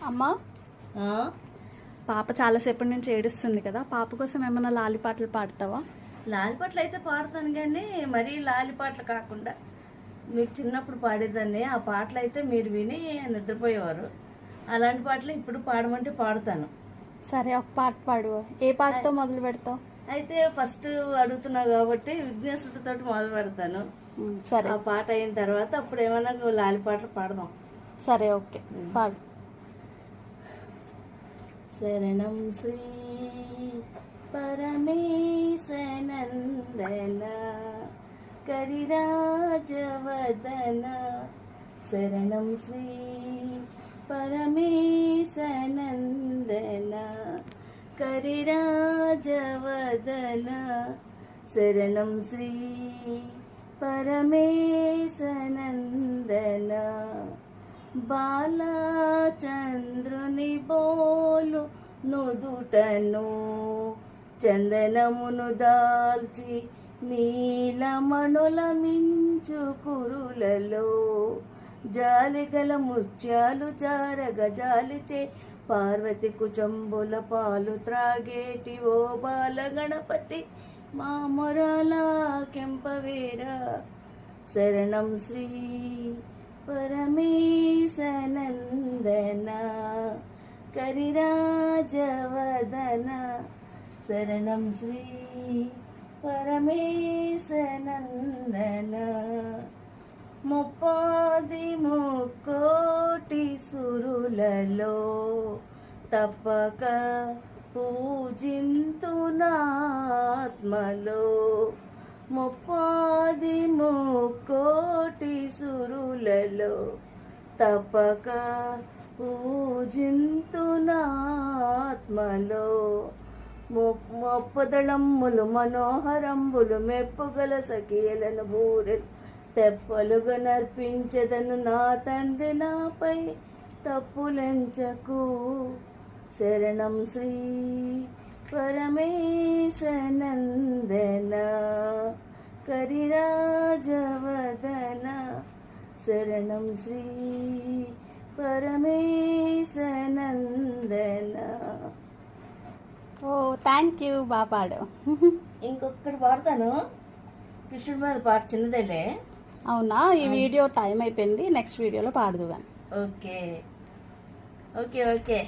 అమ్మా, పాప చాలాసేపటి నుంచి ఏడుస్తుంది కదా, పాప కోసం ఏమైనా లాలి పాటలు పాడతావా? లాలి పాటలు అయితే పాడతాను, కానీ మరీ లాలి పాటలు కాకుండా మీకు చిన్నప్పుడు పాడేదాన్ని. ఆ పాటలు అయితే మీరు విని నిద్రపోయేవారు. అలాంటి పాటలు ఇప్పుడు పాడమంటే పాడుతాను. సరే, ఒక పాట పాడు. ఏ పాటతో మొదలు పెడతావు? అయితే ఫస్ట్ అడుగుతున్నావు కాబట్టి విఘ్నేశ్వరుడితో మొదలు పెడతాను. సరే, ఆ పాట అయిన తర్వాత అప్పుడు ఏమైనా లాలి పాటలు పాడదాం. సరే, ఓకే, పాడు. శరణం శ్రీ పరమేశనందన కరిరాజవదన, శరణం శ్రీ పరమేశనందన కరిరాజవదన, శరణం శ్రీ పరమేశనందన, బాలచంద్రుని బోలు నుదుటను చందనమును దాల్చి నీలమణుల మించు కురులలో జాలిగల ముత్యాలు జారగ జాలిచే పార్వతి కుచంబుల పాలు త్రాగేటి ఓ బాల గణపతి మా మొరల కెంపవేరా, శరణం శ్రీ పరమేశనందన కరిరాజవదన, శరణం శ్రీ పరమేశనందన, ముప్పాది ముక్కోటి సురులలో తప్పక పూజింతునాత్మలో, ముప్పాది ముక్కోటి సురులలో తప్పక పూజింతునాత్మలో, మొప్పదళమ్ములు మనోహరంబులు మెప్పుగల సఖియలను బూరెలు తెప్పలుగా నర్పించదను నా తండ్రి, నాపై తప్పులెంచకు, శరణం శ్రీ పరమేశనందన కరిరాజవదన, శరణం శ్రీ పరమేశనందన. ఓ, థ్యాంక్ యూ, బాగా పాడు. ఇంకొకటి పాడతాను, కృష్ణుడి మీద పాట, చిన్నదేలే. అవునా? ఈ వీడియో టైం అయిపోయింది, నెక్స్ట్ వీడియోలో పాడదు కానీ. Okay okay okay.